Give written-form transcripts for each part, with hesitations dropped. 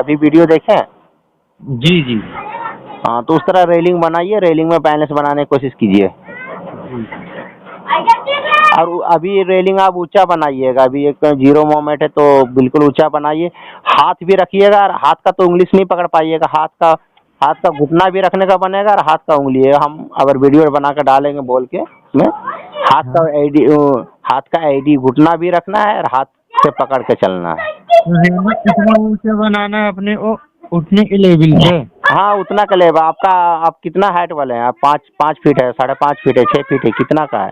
अभी वीडियो देखे? जी जी। हाँ, तो उस तरह रेलिंग बनाइए, रेलिंग में बैलेंस बनाने की कोशिश कीजिए। जी। और अभी रेलिंग आप ऊंचा बनाइएगा, अभी एक जीरो मोमेंट है तो बिल्कुल ऊंचा बनाइए। हाथ भी रखिएगा, और हाथ का तो उंगली से नहीं पकड़ पाइएगा, हाथ का घुटना भी रखने का बनेगा और हाथ का उंगली है। हम अगर वीडियो बना कर डालेंगे बोल के उसमें, हाथ का एडी घुटना भी रखना है और हाथ से पकड़ के चलना है। रेलिंग कितना ऊंचा बनाना है अपने को उठने के लेवल पे? हाँ, उतना का लेगा आपका। आप कितना हाइट वाले हैं? आप 5 फीट है, 5.5 फीट है, 6 फीट है, कितना का है?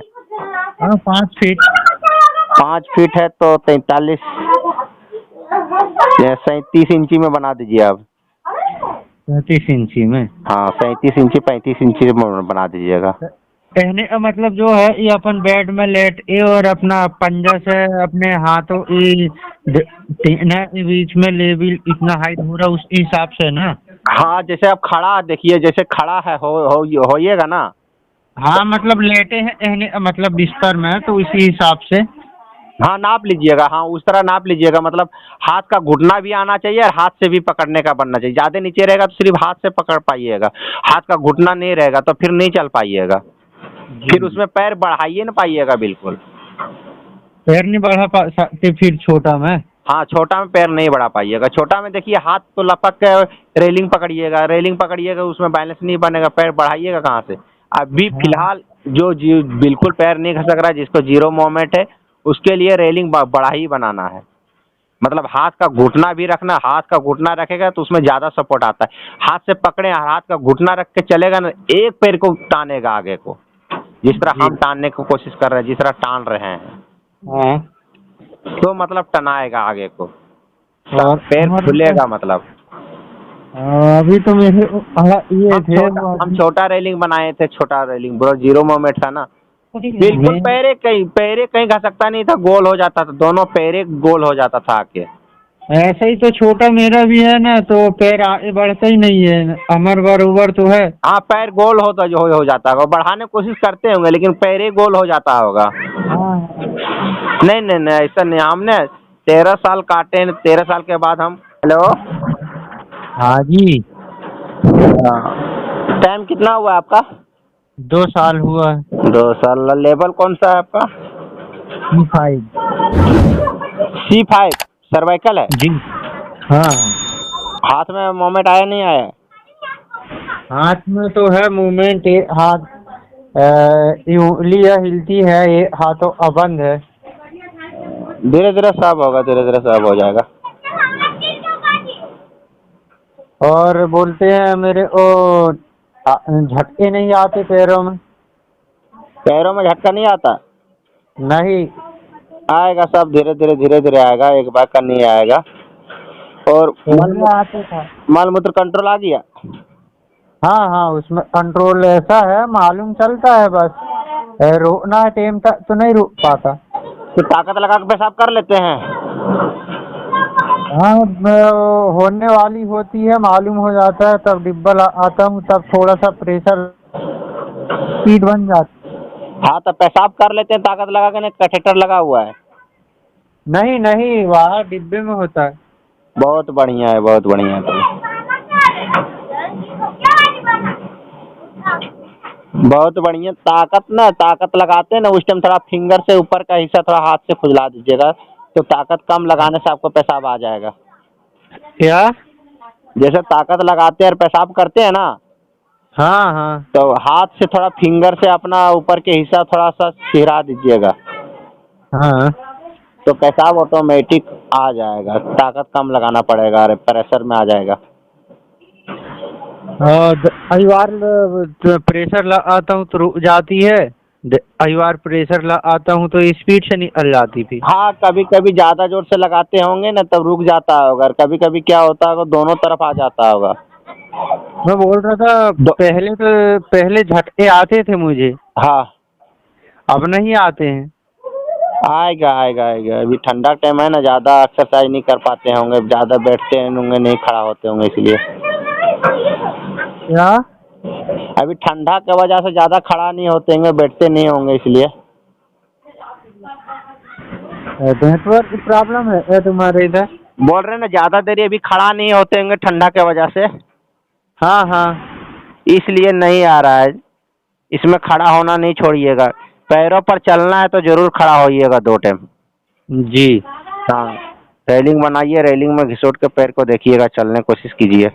हाँ 5 फीट। 5 फीट है तो 43 या 37 इंची में बना दीजिए आप। 37 इंची में? हाँ, 37 इंची 35 इंची में बना दीजिएगा। कहने का मतलब जो है ये अपन बेड में लेट के और अपना पंजा से अपने हाथों के बीच में लेवल इतना हाइट हो रहा उस हिसाब से ना? हाँ, जैसे आप खड़ा देखिए, जैसे खड़ा है होइएगा ना। हाँ मतलब लेटे हैं कहने का मतलब बिस्तर में, तो इसी हिसाब से। हाँ, नाप लीजिएगा। हाँ, उस तरह नाप लीजिएगा, मतलब हाथ का घुटना भी आना चाहिए और हाथ से भी पकड़ने का बनना चाहिए। ज़्यादा नीचे रहेगा तो सिर्फ हाथ से पकड़ पाइएगा, हाथ का घुटना नहीं रहेगा तो फिर नहीं चल पाइएगा। फिर उसमें पैर बढ़ाइए ना पाइएगा बिल्कुल। पैर नहीं बढ़ा सकते फिर छोटा में? हाँ, छोटा में पैर नहीं बढ़ा पाइएगा। छोटा में देखिए हाथ तो लपक के रेलिंग पकड़िएगा, उसमें बैलेंस नहीं बनेगा, पैर बढ़ाइएगा कहाँ से? अभी फिलहाल जो बिल्कुल पैर नहीं खसक रहा है, जिसको जीरो मोमेंट है, उसके लिए रेलिंग बड़ा ही बनाना है। मतलब हाथ का घुटना भी रखना, हाथ का घुटना रखेगा तो उसमें ज़्यादा सपोर्ट आता है। हाथ से पकड़े, हाथ का घुटना रख के चलेगा ना, एक पैर को टानेगा आगे को, जिस तरह हम टानने की कोशिश कर रहे हैं, जिस तरह टान रहे हैं, हाँ। तो मतलब टनाएगा आगे को, और पैर खुलेगा मतलब। अभी तो मेरे ये थे हम छोटा रेलिंग बनाए थे, छोटा रेलिंग बड़ा जीरो मोमेंट था ना, बिल्कुल पैरे कहीं घसकता नहीं था, गोल हो जाता था, दोनों पैरे गोल हो जाता था आके। ऐसे ही तो छोटा मेरा भी है ना, तो पैर आगे बढ़ता ही नहीं है, अमर बरोबर तो है। हाँ, पैर गोल होता जो हो जाता होगा, बढ़ाने की कोशिश करते होंगे लेकिन पैरे गोल हो जाता होगा। हाँ। नहीं नहीं नहीं, ऐसा नहीं। हमने 13 साल काटे, 13 साल के बाद हम। हेलो। हाँ जी। टाइम कितना हुआ आपका? 2 साल हुआ है। 2 साल। लेवल कौन सा है आपका? C5। C5 सर्वाइकल है? जी। हाँ। हाथ में मोमेंट आया नहीं आया? हाथ में तो है मूवमेंट, हाथ उंगली हिलती है, ये हाथों अबंद है। धीरे धीरे सब होगा, धीरे धीरे सब हो जाएगा। और बोलते हैं मेरे को झटके नहीं आते पैरों में। पैरों में झटका नहीं आता? नहीं। आएगा, सब धीरे धीरे आएगा, एक बार का नहीं आएगा। और आते था। मल मूत्र कंट्रोल आ गया? हाँ हाँ, उसमें कंट्रोल ऐसा है, मालूम चलता है, बस रोकना है टाइम तक तो नहीं रुक पाता। तो ताकत लगा के पेशाब कर लेते हैं? हाँ, होने वाली होती है, मालूम हो जाता है, तब डिब्बा आता हूँ, तब थोड़ा सा प्रेशर स्पीड बन जाती। हाँ, तो पेशाब कर लेते हैं ताकत लगा के, नहीं कैथेटर लगा हुआ है? नहीं नहीं, वहाँ डिब्बे में होता है। बहुत बढ़िया है, बहुत बढ़िया है। बहुत बढ़िया। ताकत लगाते हैं ना, उस टाइम थोड़ा फिंगर से ऊपर का हिस्सा थोड़ा हाथ से खुजला दीजिएगा, तो ताकत कम लगाने से आपको पेशाब आ जाएगा। क्या? जैसे ताकत लगाते हैं और पेशाब करते हैं ना, हाँ हाँ। तो हाथ से थोड़ा फिंगर से अपना ऊपर के हिस्सा थोड़ा सा सिहरा दीजिएगा, हाँ। तो पेशाब ऑटोमेटिक आ जाएगा। ताकत कम लगाना पड़ेगा, अरे प्रेशर में आ जाएगा। कई बार प्रेशर लगाता हूँ तो रुक जाती है, कई बार प्रेशर लगाता हूँ तो स्पीड से निकल जाती थी। हाँ, कभी कभी ज़्यादा जोर से लगाते होंगे ना तब रुक जाता होगा, और कभी कभी क्या होता होगा दोनों तरफ आ जाता होगा। मैं बोल रहा था पहले झटके आते थे मुझे। हाँ, अब नहीं आते हैं। आएगा आएगा आएगा। अभी ठंडा टाइम है ना, ज़्यादा एक्सरसाइज नहीं कर पाते होंगे, ज़्यादा बैठते होंगे, नहीं खड़ा होते होंगे, इसलिए। क्या? अभी ठंडा की वजह से ज़्यादा खड़ा नहीं होते होंगे, बैठते नहीं होंगे, इसलिए। नेटवर्क की प्रॉब्लम है तुम्हारे इधर? बोल रहे हैं ना ज्यादा देर ये भी खड़ा नहीं होते होंगे ठंडा के वजह से, हाँ हाँ। इसलिए नहीं आ रहा है। इसमें खड़ा होना नहीं छोड़िएगा, पैरों पर चलना है तो जरूर खड़ा होइएगा 2 टाइम। जी। हाँ, रेलिंग बनाइए, रेलिंग में घिसोट के पैर को देखिएगा, चलने की कोशिश कीजिए।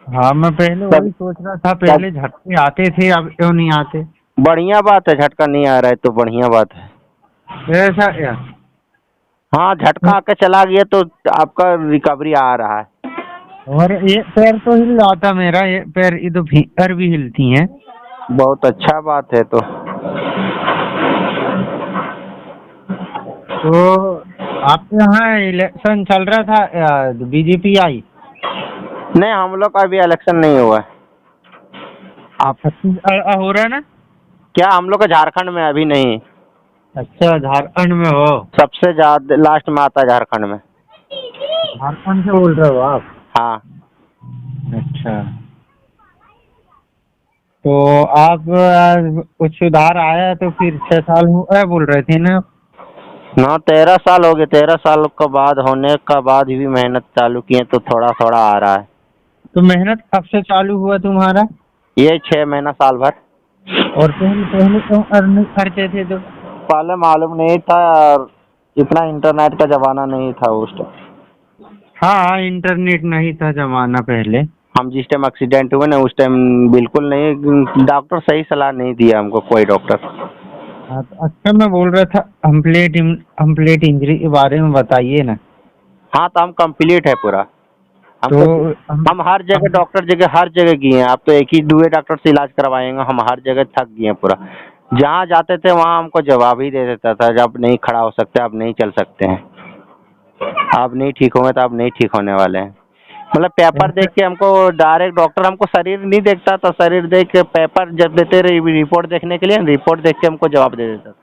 हाँ, मैं पहले तब वही सोच रहा था, पहले झटके आते थे, अब क्यों नहीं आते? बढ़िया बात है, झटका नहीं आ रहा है तो बढ़िया बात है। ऐसा क्या? हाँ, झटका आके चला गया तो आपका रिकवरी आ रहा है। और ये पैर तो हिल रहा था मेरा, ये पैर, ये तो भीतर भी हिलती हैं। बहुत अच्छा बात है। तो आपके यहाँ इलेक्शन चल रहा था, बीजेपी आई? नहीं, हम लोग का अभी इलेक्शन नहीं हुआ है। आप छत्तीसगढ़ हो रहा है ना? क्या हम लोग का झारखंड में अभी नहीं? अच्छा, झारखंड में हो? सबसे ज्यादा लास्ट में आता है झारखंड में। झारखंड से बोल रहे हो आप? हाँ। अच्छा, तो आप कुछ सुधार आया तो फिर 6 साल हुआ बोल रहे थे ना? ना, 13 साल हो गए। 13 साल के बाद होने का बाद भी मेहनत चालू किए तो थोड़ा थोड़ा आ रहा है। तो मेहनत कब से चालू हुआ तुम्हारा? ये 6 महीना साल भर। और पहले पहले क्यों अर्न करते थे तो? पहले मालूम नहीं था और इतना इंटरनेट का जमाना नहीं था उस टाइम। हाँ, इंटरनेट नहीं था जमाना पहले। हम जिस टाइम एक्सीडेंट हुए ना उस टाइम बिल्कुल नहीं, डॉक्टर सही सलाह नहीं दिया हमको, कोई डॉक्टर। हाँ, तो अच्छा, मैं बोल रहा था कंप्लीट इंजरी के बारे में बताइए ना। हाँ, तो हम कंप्लीट है पूरा। तो हम हर जगह डॉक्टर हर जगह गए हैं। आप तो एक ही दुए डॉक्टर से इलाज करवाएंगे, हम हर जगह थक गए हैं पूरा। जहाँ जाते थे वहाँ हमको जवाब ही दे देता था, जब नहीं खड़ा हो सकते, आप नहीं चल सकते हैं, आप नहीं ठीक होंगे तो आप नहीं ठीक होने वाले हैं। मतलब पेपर देख के हमको डायरेक्ट डॉक्टर हमको शरीर नहीं देखता था, शरीर देख के पेपर जब देते रहे रिपोर्ट देखने के लिए, रिपोर्ट देख के हमको जवाब दे देता था।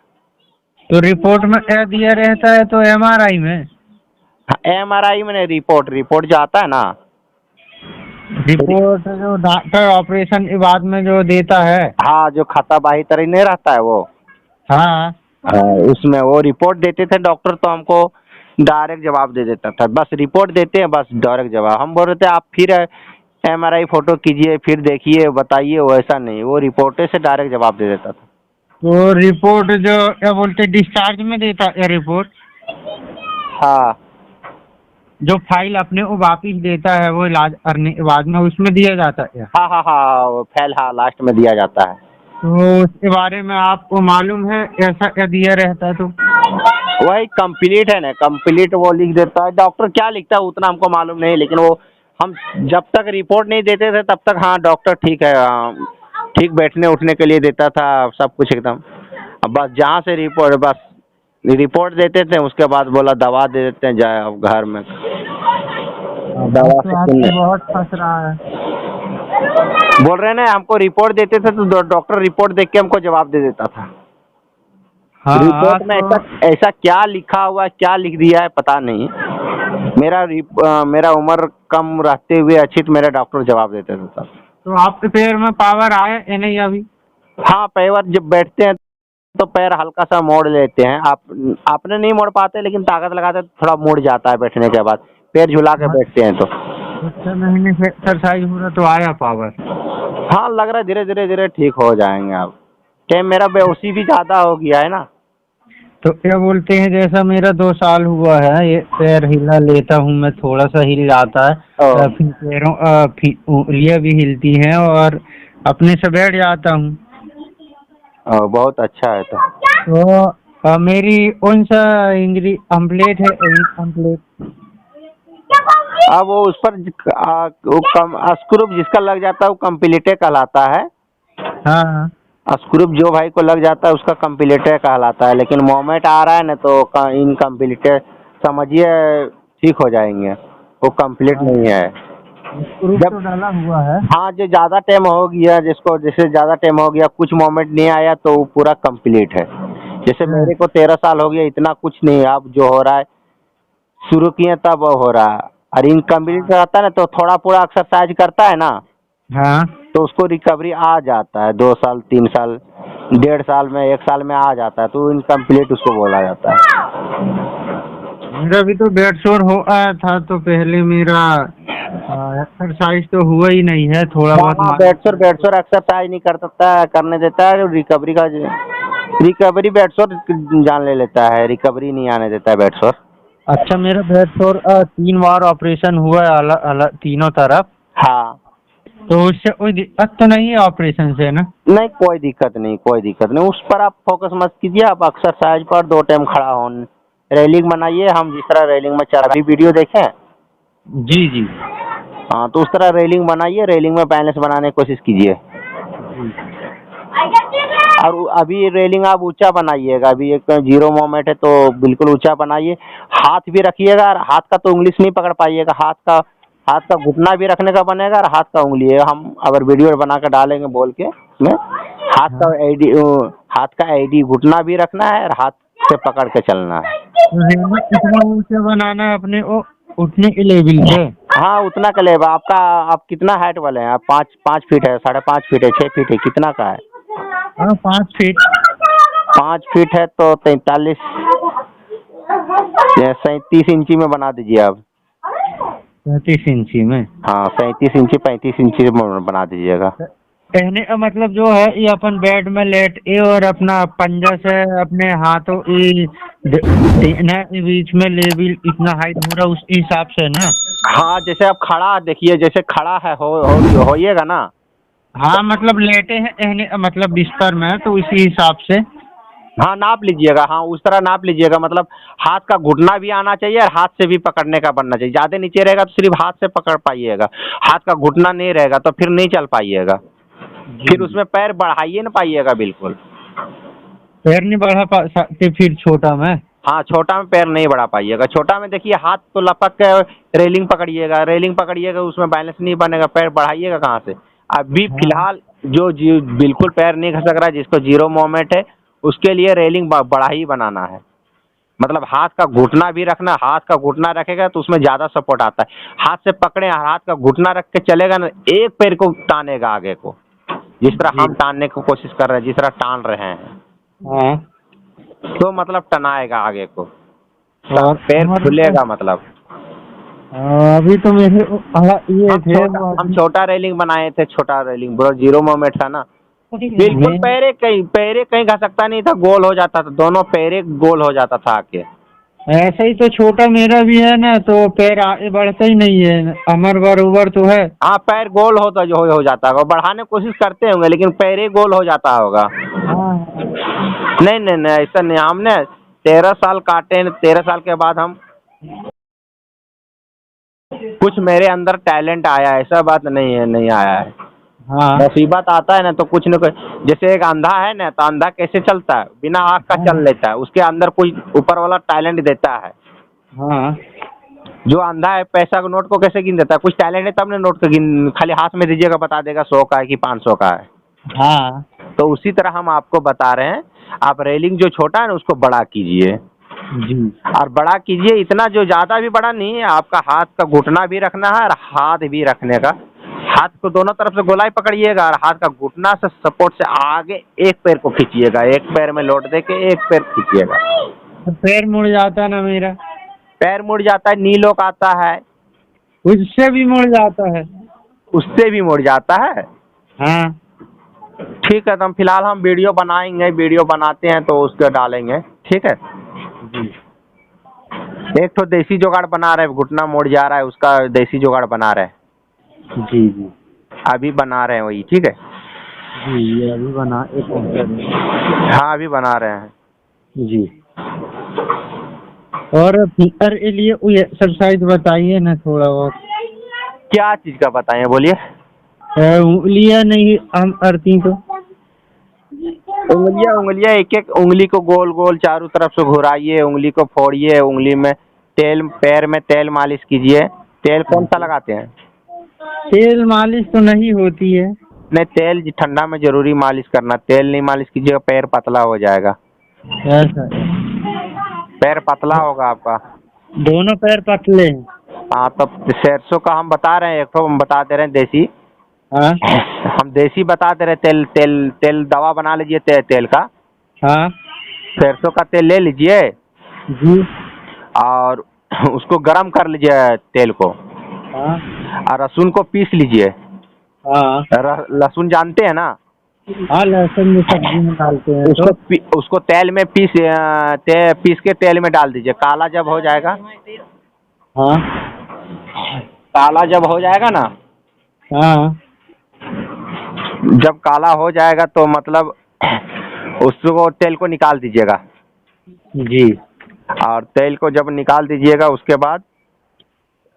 तो रिपोर्ट में क्या दिया रहता है तो एमआरआई में? हाँ, एमआरआई में नहीं, रिपोर्ट जो आता है ना, रिपोर्ट जो डॉक्टर ऑपरेशन के बाद में जो देता है। हाँ, जो खाता बाही तरह नहीं रहता है वो। हाँ। उसमें वो रिपोर्ट देते थे डॉक्टर तो हमको डायरेक्ट जवाब दे देता था। बस रिपोर्ट देते हैं, बस डायरेक्ट जवाब। हम बोल रहे थे आप फिर एमआरआई फोटो कीजिए, फिर देखिए, बताइए, वैसा नहीं, वो रिपोर्टे से डायरेक्ट जवाब दे देता था। तो रिपोर्ट जो क्या बोलते डिस्चार्ज में देता है रिपोर्ट? हाँ जो फाइल अपने को वापिस देता है वो इलाज करने के बाद में उसमें दिया जाता है? हाँ हाँ हाँ, वो फैल, हाँ, लास्ट में दिया जाता है। तो उसके बारे में आपको मालूम है ऐसा क्या दिया रहता है? तो वही कंप्लीट है ना, कंप्लीट वो लिख देता है। डॉक्टर क्या लिखता है उतना हमको मालूम नहीं, लेकिन वो हम जब तक रिपोर्ट नहीं देते थे तब तक हाँ डॉक्टर ठीक है, ठीक बैठने उठने के लिए देता था, सब कुछ एकदम। अब बस जहाँ से रिपोर्ट देते थे उसके बाद बोला दवा दे देते हैं, जाए अब घर में दवा तो से आपको बहुत फंस रहा है। बोल रहे हैं ना, हमको रिपोर्ट देते थे तो डॉक्टर रिपोर्ट देख के हमको जवाब दे देता था। हाँ, रिपोर्ट में तो ऐसा क्या लिखा हुआ है, क्या लिख दिया है पता नहीं। मेरा उम्र कम रहते हुए अच्छी तो मेरा डॉक्टर जवाब देते थे तब। तो आपके पैर में पावर आया या नहीं अभी? हाँ, पैर जब बैठते हैं तो पैर हल्का सा मोड़ लेते हैं। आपने नहीं मोड़ पाते, लेकिन ताकत लगाते तो थोड़ा मुड़ जाता है बैठने के बाद, पैर झुला के बैठते हैं तो। 6 महीने से एक्सरसाइज हो रहा तो आया पावर? हाँ, लग रहा है धीरे धीरे धीरे ठीक हो जाएंगे आप। क्या मेरा बेहोशी भी ज्यादा हो गया है ना। तो क्या बोलते हैं, जैसा मेरा 2 साल हुआ है, ये पैर हिला लेता हूँ मैं, थोड़ा सा हिल जाता है, फिर पैरों उंगलियां भी हिलती हैं और अपने से बैठ जाता हूँ। बहुत अच्छा है। तो मेरी कौन सा इंजरी कंप्लीट है? इनकम्प्लीट? अब वो उस पर स्क्रू जिसका लग जाता है वो कम्प्लीटे कहलाता है। हाँ। स्क्रू जो भाई को लग जाता है उसका कम्प्लीटे कहलाता है, लेकिन मोमेंट आ रहा है ना तो इनकम्प्लीटे समझिए, ठीक हो जाएंगे, वो कंप्लीट नहीं है। तो डाला हुआ है। हाँ, जो ज्यादा टाइम हो गया, जिसको जैसे ज्यादा टाइम हो गया, कुछ मोमेंट नहीं आया तो वो पूरा कंप्लीट है। जैसे मेरे को 13 साल हो गया, इतना कुछ नहीं है। अब जो हो रहा है शुरू किए तब हो रहा है, और इनकम्प्लीट रहता है ना तो थोड़ा पूरा एक्सरसाइज करता है ना, हाँ, तो उसको रिकवरी आ जाता है। 2 साल 3 साल 1.5 साल में 1 साल में आ जाता है, तो इनकम्प्लीट उसको बोला जाता है। मेरा भी तो बेड शोर हो आया था, तो पहले मेरा एक्सरसाइज तो हुआ ही नहीं है, थोड़ा बहुत हाँ, बेड शोर एक्सरसाइज नहीं कर सकता है, करने देता है रिकवरी बेड शोर जान ले लेता है, रिकवरी नहीं आने देता है बेड शोर। अच्छा, मेरा बेड शोर 3 बार ऑपरेशन हुआ है, अलग अलग तीनों तरफ। हाँ, तो उससे कोई दिक्कत तो नहीं है ऑपरेशन से ना? नहीं कोई दिक्कत नहीं, कोई दिक्कत नहीं, उस पर आप फोकस मत कीजिए, आप एक्सरसाइज पर 2 टाइम खड़ा हो, रेलिंग बनाइए, हम जिस तरह रेलिंग में चढ़ अभी वीडियो देखें। जी जी। हाँ, तो उस तरह रेलिंग बनाइए, रेलिंग में बैलेंस बनाने की कोशिश कीजिए। जी। और अभी रेलिंग आप ऊंचा बनाइएगा, अभी एक जीरो मोमेंट है तो बिल्कुल ऊंचा बनाइए, हाथ भी रखिएगा, और हाथ का तो उंगली से नहीं पकड़ पाइएगा, हाथ का घुटना भी रखने का बनेगा, और हाथ का उंगली है, हम अगर वीडियो बना कर डालेंगे बोल के उसमें, हाथ का एडी घुटना भी रखना है, और हाथ से पकड़ के चलना है। तो हेलमेट कितना ऊंचा बनाना है अपने को उठने के लेवल पे? हाँ, उतना का लेगा आपका। आप कितना हाइट वाले हैं? आप 5 फीट है, 5.5 फीट है, 6 फीट है, कितना का है? हाँ, 5 फीट। 5 फीट है तो 43 37 इंची में बना दीजिए आप। 37 इंची में? हाँ, 37 इंची 35 इंची में बना दीजिएगा। कहने का मतलब जो है, ये अपन बेड में लेट के और अपना पंजा से अपने हाथों के बीच में लेवल इतना हाइट हो रहा, उस हिसाब से ना? हाँ, जैसे आप खड़ा देखिए, जैसे खड़ा है होइएगा ना। हाँ, मतलब लेटे हैं कहने का मतलब बिस्तर में, तो इसी हिसाब से। हाँ, नाप लीजिएगा, हाँ उस तरह नाप लीजिएगा, मतलब हाथ का घुटना भी आना चाहिए और हाथ से भी पकड़ने का बनना चाहिए। ज़्यादा नीचे रहेगा तो सिर्फ हाथ से पकड़ पाइएगा, हाथ का घुटना नहीं रहेगा तो फिर नहीं चल पाइएगा, फिर उसमें पैर बढ़ाइए ना पाइएगा बिल्कुल। पैर नहीं बढ़ा सकते फिर छोटा में? हाँ, छोटा में पैर नहीं बढ़ा पाइएगा, छोटा में देखिए हाथ तो लपक के रेलिंग पकड़िएगा, उसमें बैलेंस नहीं बनेगा, पैर बढ़ाइएगा कहाँ से? अभी फिलहाल जो बिल्कुल पैर नहीं खसक रहा है, जिसको जीरो मोमेंट है, उसके लिए रेलिंग बड़ा ही बनाना है, मतलब हाथ का घुटना भी रखना, हाथ का घुटना रखेगा तो उसमें ज़्यादा सपोर्ट आता है। हाथ से पकड़े, हाथ का घुटना रख के चलेगा ना, एक पैर को तानेगा आगे को, जिस तरह हम तानने की कोशिश कर रहे हैं, जिस तरह टान रहे हैं, हाँ। तो मतलब टनाएगा आगे को, और पैर खुलेगा मतलब। अभी तो मेरे ये थे हम छोटा रेलिंग बनाए थे, छोटा रेलिंग ब्रो, जीरो मोमेंट था ना, बिल्कुल पैरे कहीं घसकता नहीं था, गोल हो जाता था, दोनों पैरे गोल हो जाता था आके। ऐसा ही तो छोटा मेरा भी है ना, तो पैर आगे बढ़ता ही नहीं है, अमर बरोबर तो है। हाँ, पैर गोल होता जो हो जाता होगा, बढ़ाने की कोशिश करते होंगे लेकिन पैरे गोल हो जाता होगा। नहीं नहीं नहीं, ऐसा नहीं, हमने 13 साल काटे, 13 साल के बाद हम कुछ मेरे अंदर टैलेंट आया, ऐसा बात नहीं है नहीं आया है। हाँ। मुसीबत आता है ना तो कुछ न कुछ, जैसे एक अंधा है ना, तो अंधा कैसे चलता है? बिना आँख का चल लेता है, उसके अंदर कोई ऊपर वाला टैलेंट देता है। हाँ। जो अंधा है पैसा को नोट को कैसे गिन देता है? कुछ टैलेंट है तब ने नोट को गिन, खाली हाथ में दीजिएगा बता देगा 100 का है कि 500 का है। हाँ। तो उसी तरह हम आपको बता रहे हैं, आप रेलिंग जो छोटा है ना उसको बड़ा कीजिए, जी। और बड़ा कीजिए इतना जो ज़्यादा भी बड़ा नहीं है, आपका हाथ का घुटना भी रखना है और हाथ भी रखने का, हाथ को दोनों तरफ से गोलाई पकड़िएगा, और हाथ का घुटना से सपोर्ट से आगे एक पैर को खींचिएगा, एक पैर में लोड दे के एक पैर खींचिएगा। तो पैर मुड़ जाता है ना मेरा? पैर मुड़ जाता है, नी लोक आता है, उससे भी मुड़ जाता है? उससे भी मुड़ जाता है। हाँ। ठीक है, तो हम फिलहाल हम वीडियो बनाएंगे, वीडियो बनाते हैं तो उसको डालेंगे, ठीक है। जी। एक तो देसी जुगाड़ बना रहे, घुटना मुड़ जा रहा है उसका देसी जुगाड़ बना रहे, जी जी। अभी बना रहे हैं वही, ठीक है। जी, ये अभी बना हाँ, अभी बना रहे हैं जी। और फिगर के लिए कोई एक्सरसाइज बताइए ना थोड़ा बहुत। क्या चीज़ का बताएं, बोलिए। उंगलियां नहीं हम करती तो? उंगलियां एक एक उंगली को गोल गोल चारों तरफ से घुराइए, उंगली को फोड़िए, उंगली में तेल, पैर में तेल मालिश कीजिए। तेल कौन सा लगाते हैं? तेल मालिश तो नहीं होती है। नहीं, तेल ठंडा में जरूरी मालिश करना, तेल नहीं मालिश कीजिएगा पैर पतला हो जाएगा, ऐसा? पैर पतला होगा आपका। दोनों पैर पतले हैं? हाँ, तब सरसों का हम बता रहे हैं, एक तो हम बता दे रहे हैं देसी। हाँ। हम देसी बता दे रहे, तेल तेल तेल दवा बना लीजिए तेल का। हाँ। सरसों का तेल ले लीजिए, जी। और उसको गरम कर लीजिए तेल को, हाँ और लहसुन को पीस लीजिए। हाँ लहसुन जानते हैं ना? हाँ, लहसुन भी सब्जी में डालते हैं तो। उसको तेल में पीस के तेल में डाल दीजिए। काला जब हो जाएगा, हाँ काला जब हो जाएगा ना, हाँ जब काला हो जाएगा तो मतलब उसको तेल को निकाल दीजिएगा। जी और तेल को जब निकाल दीजिएगा उसके बाद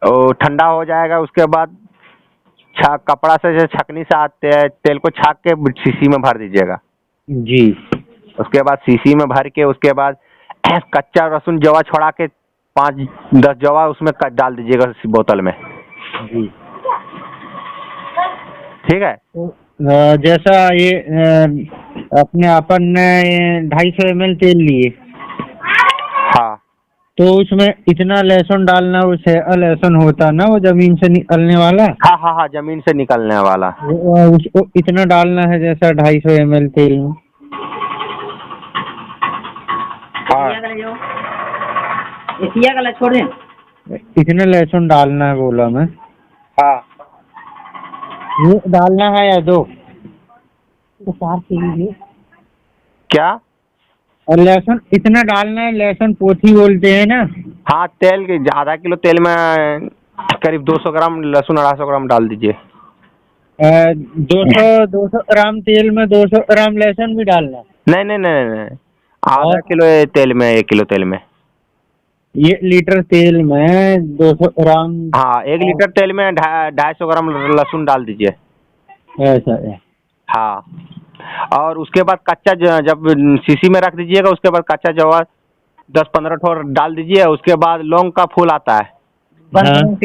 वो ठंडा हो जाएगा। उसके बाद कपड़ा से जो छकनी से आते हैं तेल को छाक के शीशी में भर दीजिएगा। जी उसके बाद शीशी में भर के उसके बाद कच्चा लहसुन जवा छोड़ा के 5-10 जवा उसमें डाल दीजिएगा बोतल में। जी। ठीक है। तो जैसा ये अपने अपन ने 250 ml तेल लिए, हाँ तो उसमें इतना लहसुन डालना, उसे लहसुन होता ना वो जमीन से निकलने वाला, हाँ हाँ हाँ, जमीन से निकलने वाला। उसको इतना डालना है जैसा 250 ml तेल में। हाँ छोड़ दें, इतना लहसुन डालना है बोला मैं। हाँ, ये डालना है या दो? तो 4 के क्या? और लहसुन इतना डालना है, लहसुन पोथी बोलते हैं ना। हाँ, तेल के आधा किलो तेल में करीब 200 ग्राम लहसुन, 250 ग्राम डाल दीजिए। 200 ग्राम तेल में 200 ग्राम लहसुन भी डालना? नहीं नहीं नहीं नहीं, आधा किलो तेल में 1 किलो तेल में। ये लीटर तेल में 200 ग्राम? हाँ, 1 लीटर तेल में 250 ग्राम लहसुन डाल दीजिए। ऐसा है। हाँ, और उसके बाद कच्चा जब शीशी में रख दीजिएगा, उसके बाद कच्चा जवा 10-15 ठो डाल दीजिए। उसके बाद लौंग का फूल आता है। हाँ।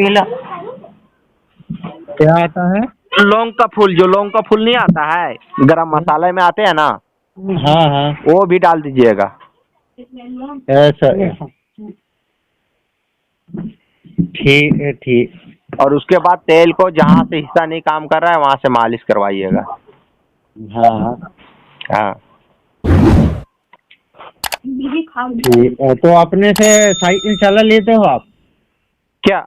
क्या आता है? लौंग का फूल, जो लौंग का फूल नहीं आता है, गरम मसाले में आते हैं ना, हाँ हाँ, वो भी डाल दीजिएगा। ऐसा है। ठीक है, ठीक। और उसके बाद तेल को जहाँ से हिस्सा नहीं काम कर रहा है वहाँ से मालिश करवाइएगा। हाँ हाँ, हाँ, ठीक है। तो अपने से साइकिल चला लेते हो आप? क्या?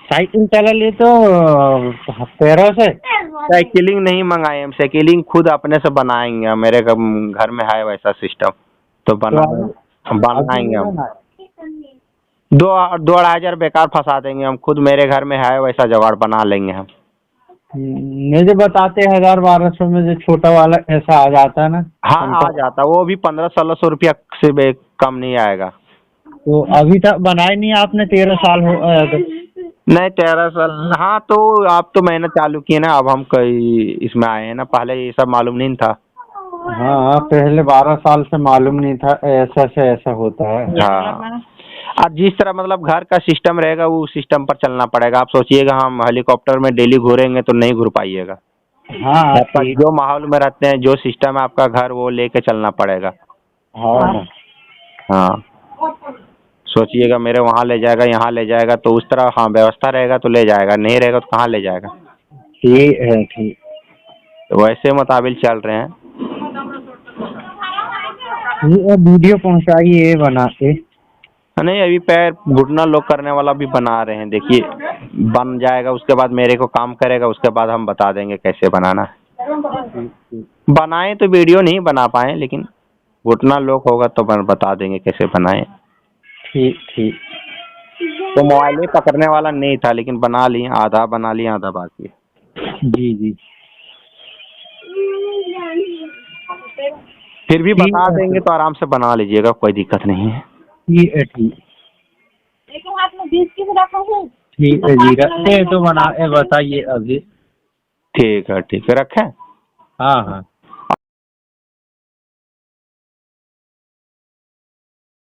साइकिल चला लेते हो पैरों से? साइकिलिंग नहीं मंगाए हम, साइकिलिंग खुद अपने से बनाएंगे। मेरे घर में है वैसा सिस्टम, तो बनाएंगे हम। 2-2.5 हजार बेकार फंसा देंगे हम खुद। मेरे घर में है वैसा जुगाड़, बना लेंगे हम। मुझे बताते 1000-1200 में जो छोटा वाला ऐसा आ जाता है ना? हाँ, आ जाता, वो भी 1500-1600 रुपया से कम नहीं आएगा। तो अभी तक बनाए नहीं आपने? 13 साल हो तो? नहीं, 13 साल। हाँ, तो आप तो मेहनत चालू किए ना, अब हम कई इसमें आए हैं ना, पहले ये सब मालूम नहीं था। हाँ, पहले 12 साल से मालूम नहीं था ऐसा से ऐसा होता है। हाँ, अब जिस तरह मतलब घर का सिस्टम रहेगा वो सिस्टम पर चलना पड़ेगा। आप सोचिएगा हम हेलीकॉप्टर में डेली घूरेंगे तो नहीं घूर पाइएगा। हाँ, आपका जो माहौल में रहते हैं, जो सिस्टम है आपका घर, वो लेके चलना पड़ेगा। हाँ हाँ, सोचिएगा मेरे वहाँ ले जाएगा, यहाँ ले जाएगा, तो उस तरह हाँ व्यवस्था रहेगा तो ले जाएगा, नहीं रहेगा तो कहाँ ले जाएगा। ठीक है, ठीक। तो वैसे मुताबिक चल रहे हैं। ये वीडियो पहुंचाइए बना के। नहीं, अभी पैर घुटना लोग करने वाला भी बना रहे हैं, देखिए बन जाएगा उसके बाद मेरे को काम करेगा, उसके बाद हम बता देंगे कैसे बनाना है। बनाए तो वीडियो नहीं बना पाए, लेकिन घुटना लोग होगा तो बता देंगे कैसे बनाए। ठीक ठीक। तो मोबाइल ही पकड़ने वाला नहीं था, लेकिन बना ली, आधा बना लिया, आधा बाकी। जी जी, फिर भी बता देंगे तो आराम से बना लीजिएगा, कोई दिक्कत नहीं है। ठीक है, ठीक। एक हाथ में 20 किस रखा है? ठीक है जी, रखते हैं तो बताइए अभी। ठीक है, ठीक है, रखें। हाँ हाँ।